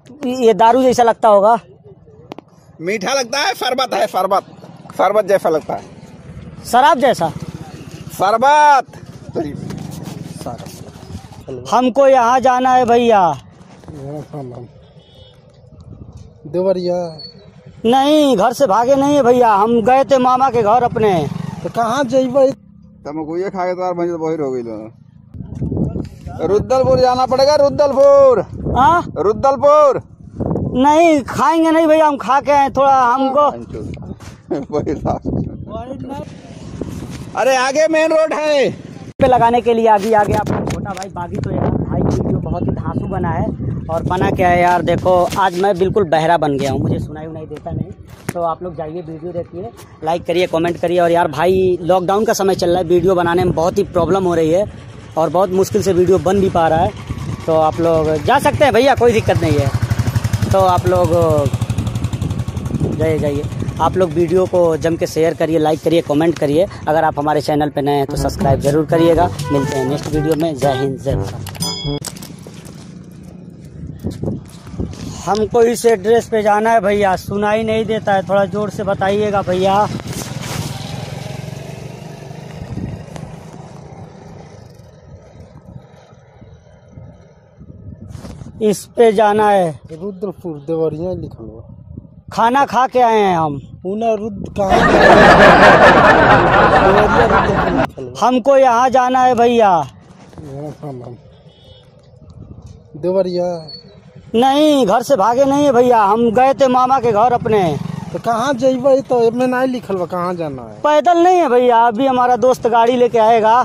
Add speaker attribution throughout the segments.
Speaker 1: ये दारू जैसा लगता होगा।
Speaker 2: मीठा लगता है, शरबत है, शरबत शरबत जैसा लगता है,
Speaker 1: शराब जैसा।
Speaker 2: शरबत।
Speaker 1: हमको यहाँ जाना है भैया।
Speaker 3: देवरिया
Speaker 1: नहीं, घर से भागे नहीं है भैया, हम गए थे मामा के घर अपने।
Speaker 3: तो कहाँ जेबे?
Speaker 2: तुमको ये खा के तो बहिर हो गई। रुद्दलपुर जाना पड़ेगा, रुद्दलपुर।
Speaker 1: हाँ,
Speaker 2: रुद्दलपुर
Speaker 1: नहीं खाएंगे नहीं भैया, हम खा के आए थोड़ा हमको।
Speaker 2: अरे आगे मेन रोड है
Speaker 1: पे लगाने के लिए आगे आ गया अपना छोटा भाई बागी। तो यार भाई वीडियो बहुत ही धांसू बना है। और बना क्या है यार, देखो आज मैं बिल्कुल बहरा बन गया हूँ, मुझे सुनाई उनाई देता नहीं। तो आप लोग जाइए, वीडियो देखिए, लाइक करिए, कमेंट करिए। और यार भाई लॉकडाउन का समय चल रहा है, वीडियो बनाने में बहुत ही प्रॉब्लम हो रही है और बहुत मुश्किल से वीडियो बन भी पा रहा है। तो आप लोग जा सकते हैं भैया, कोई दिक्कत नहीं है। तो आप लोग जाइए, आप लोग वीडियो को जम के शेयर करिए, लाइक करिए, कमेंट करिए। अगर आप हमारे चैनल पे नए हैं तो सब्सक्राइब जरूर करिएगा। मिलते हैं नेक्स्ट वीडियो में। जय हिंद, जय भारत। हमको इस एड्रेस पे जाना है भैया, सुनाई नहीं देता है, थोड़ा जोर से बताइएगा भैया। इस पे जाना है।
Speaker 3: रुद्रपुर देवरिया लिखल हुआ।
Speaker 1: खाना खा के आए हैं हम।
Speaker 3: रुद्र कहाँ?
Speaker 1: हमको यहाँ जाना है भैया।
Speaker 3: देवरिया
Speaker 1: नहीं, घर से भागे नहीं है भैया, हम गए थे मामा के घर अपने।
Speaker 3: तो कहाँ जेबे? तो में नहीं लिखल बा कहाँ जाना है।
Speaker 1: पैदल नहीं है भैया, अभी हमारा दोस्त गाड़ी लेके आएगा।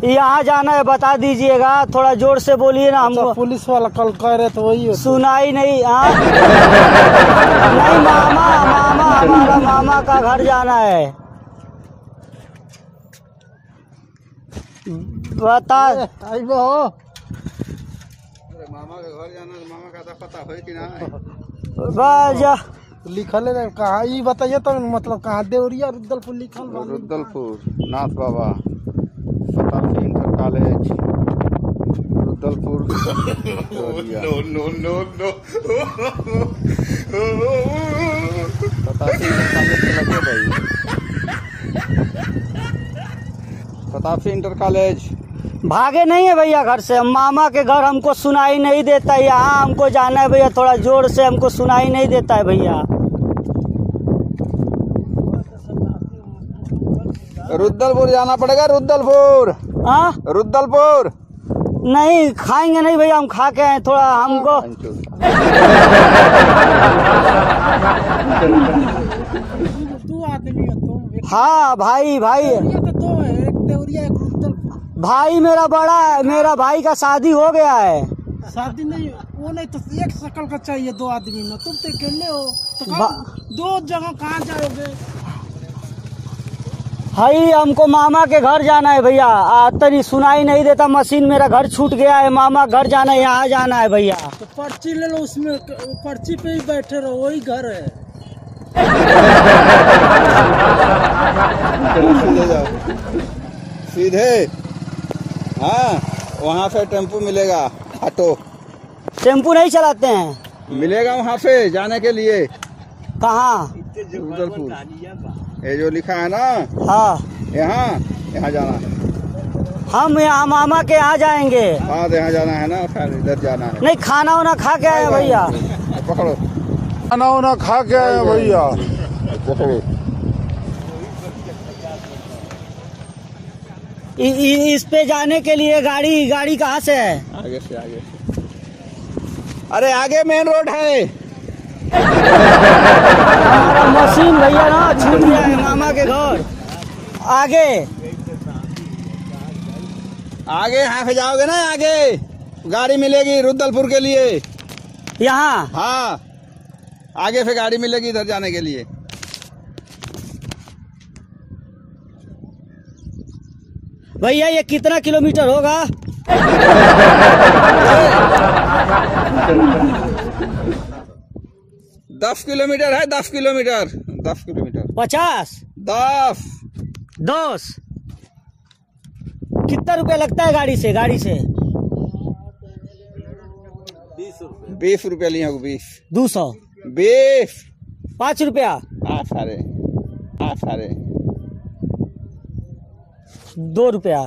Speaker 1: यहाँ जाना है, बता दीजिएगा, थोड़ा जोर से बोलिए ना। हमको
Speaker 3: पुलिस वाला कल कह रहे तो वही
Speaker 1: सुनाई नहीं। हाँ नहीं, मामा हमारा मामा का घर जाना है। बता
Speaker 2: मामा के घर जाना, मामा का पता है कि ना?
Speaker 3: लिखल है कहाँ? ये बताइए तो मतलब कहाँ? देवरिया रुद्रपुर लिखल।
Speaker 2: रुद्रपुर नाथ बाबा शताब्दी इंटर कॉलेज रुद्रपुर। शताब्दी इंटर कॉलेज।
Speaker 1: भागे नहीं है भैया घर से, मामा के घर। हमको सुनाई नहीं देता, यहाँ हमको जाना है भैया, थोड़ा जोर से, हमको सुनाई नहीं देता है भैया।
Speaker 2: रुद्दलपुर जाना पड़ेगा, रुद्दलपुर।
Speaker 1: हाँ,
Speaker 2: रुद्दलपुर
Speaker 1: नहीं खाएंगे नहीं भैया, हम खा के आए थोड़ा हमको। हाँ भाई मेरा भाई का शादी हो गया है।
Speaker 3: शादी नहीं, वो नहीं तो एक शकल का चाहिए, दो आदमी में। तुम तो अकेले हो, तो दो जगह कहाँ जाओगे?
Speaker 1: भाई हमको मामा के घर जाना है भैया, तरी सुनाई नहीं देता, मशीन मेरा घर छूट गया है, मामा घर जाना है, यहाँ जाना है भैया।
Speaker 3: तो पर्ची ले लो, उसमें पर्ची पे ही बैठे रहो, वही घर है।
Speaker 2: सीधे हाँ, वहाँ से टेम्पू मिलेगा, ऑटो।
Speaker 1: टेम्पू नहीं चलाते हैं?
Speaker 2: मिलेगा वहाँ से जाने के लिए।
Speaker 1: कहाँ?
Speaker 2: रुद्रपुर, ये जो लिखा है ना।
Speaker 1: हाँ,
Speaker 2: यहाँ जाना है।
Speaker 1: हम यहाँ मामा के यहाँ जाएंगे।
Speaker 2: हाँ, यहाँ जाना है ना, फिर इधर जाना है।
Speaker 1: नहीं, खाना वाना खा के आए भैया।
Speaker 2: पकड़ो,
Speaker 3: खाना वाना खा के आए भैया।
Speaker 2: पकड़ो।
Speaker 1: इस पे जाने के लिए गाड़ी कहाँ से है?
Speaker 2: आगे से। अरे आगे मेन रोड है।
Speaker 1: हमारा मशीन भैया ना छूट गया है, मामा के घर आगे
Speaker 2: यहाँ से जाओगे ना, आगे गाड़ी मिलेगी रुद्रपुर के लिए।
Speaker 1: यहाँ?
Speaker 2: हाँ, आगे से गाड़ी मिलेगी इधर जाने के लिए।
Speaker 1: भैया ये कितना किलोमीटर होगा?
Speaker 2: 10 किलोमीटर है, 10 किलोमीटर।
Speaker 1: 50? 10? कितना रुपया लगता है गाड़ी से?
Speaker 2: 20 रुपया लिया 20
Speaker 1: 200
Speaker 2: 20
Speaker 1: 5 रुपया
Speaker 2: आ सारे
Speaker 1: 2 रुपया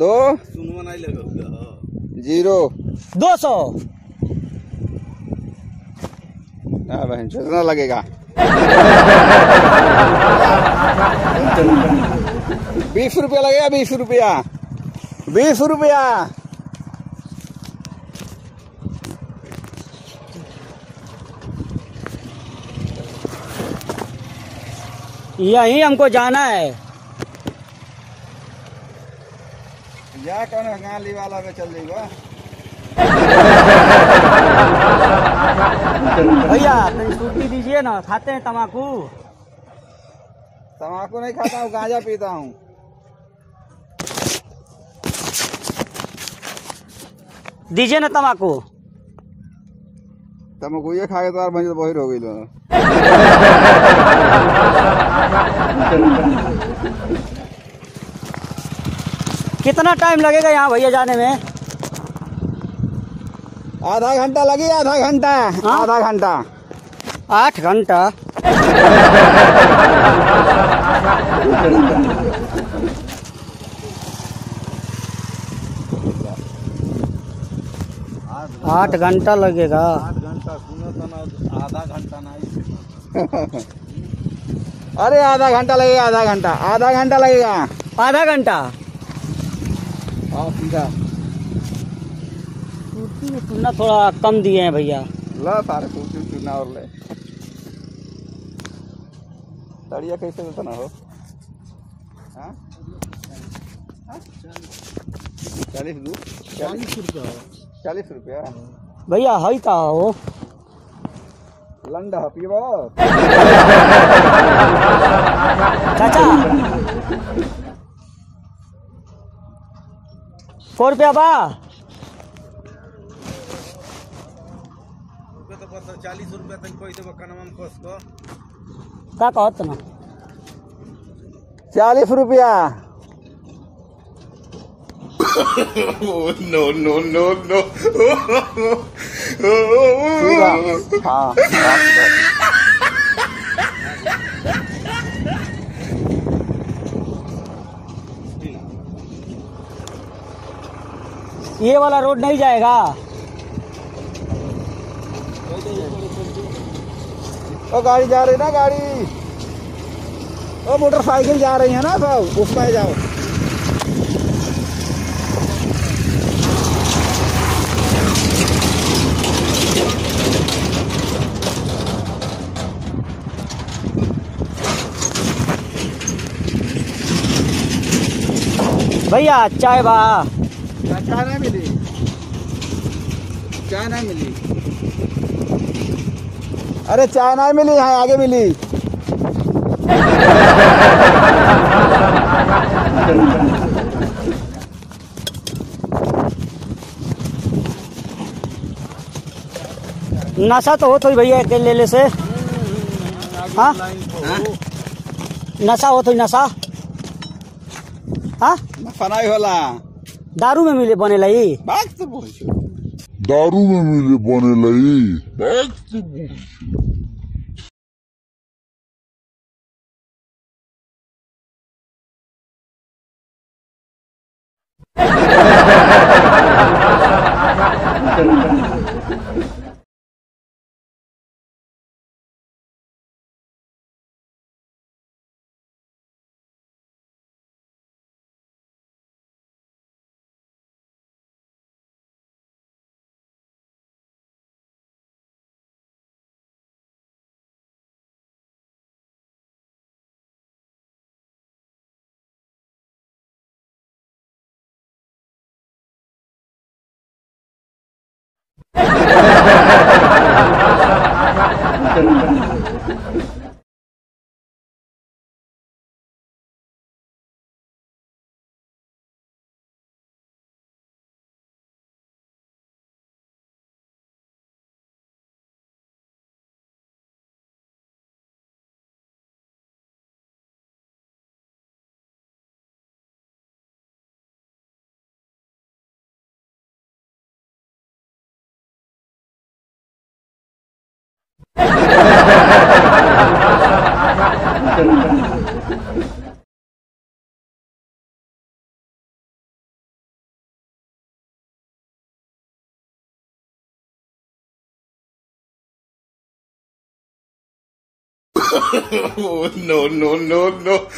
Speaker 2: 2 0
Speaker 1: 200
Speaker 2: बहन कितना लगेगा 20 रुपया लगेगा 20 रुपया 20 रुपया
Speaker 1: यहीं हमको जाना है।
Speaker 2: जा कौन गाली वाला में चल जाएगा
Speaker 1: भैया कहीं छुट्टी दीजिए ना, खाते हैं तम्बाकू।
Speaker 2: तम्बाकू नहीं खाता हूँ, गांजा पीता हूँ।
Speaker 1: दीजिए ना तम्बाकू।
Speaker 2: तम्बाकू ये खा के तो बहन बहिर हो गई।
Speaker 1: कितना टाइम लगेगा यहाँ भैया जाने में?
Speaker 2: आधा घंटा लगे, आधा घंटा।
Speaker 1: हाँ?
Speaker 2: आधा घंटा
Speaker 1: 8 घंटा। आठ घंटा लगेगा।
Speaker 2: 8 घंटा सुनो तो ना, आधा घंटा नहीं। अरे आधा घंटा लगेगा, आधा घंटा लगेगा।
Speaker 1: आधा घंटा
Speaker 2: सीधा
Speaker 1: कुर्सी में चूना थोड़ा कम दिए हैं भैया।
Speaker 2: ला सारे कुर्सी चुना और ले। तड़िया कैसे देता ना हो? 40 रुपया 40 रुपया
Speaker 1: भैया है का हो?
Speaker 2: लंडा पीबो
Speaker 1: चाचा 100 रुपया बा?
Speaker 2: 40 रुपया तक कोई देबो कनमा में फंस को
Speaker 1: का कहत ना
Speaker 2: 40 रुपया।
Speaker 4: no, no, no, no.
Speaker 2: हाँ
Speaker 1: ये वाला रोड नहीं जाएगा?
Speaker 2: ओ गाड़ी जा रही ना, गाड़ी ओ मोटरसाइकिल जा रही है ना सब, उस पर जाओ।
Speaker 1: भैया चाय बा?
Speaker 2: चाय नहीं मिली, चाय नहीं मिली। अरे चाय नहीं मिली, यहाँ आगे मिली।
Speaker 1: नशा तो हो तो भैया अकेले ले से। हाँ नशा हो तो नशा। हाँ
Speaker 2: फनाई होला
Speaker 1: दारू में मिले बने लाई।
Speaker 2: बात तो बोल
Speaker 4: दारू में मिले बने लई। Oh, no, no, no, no.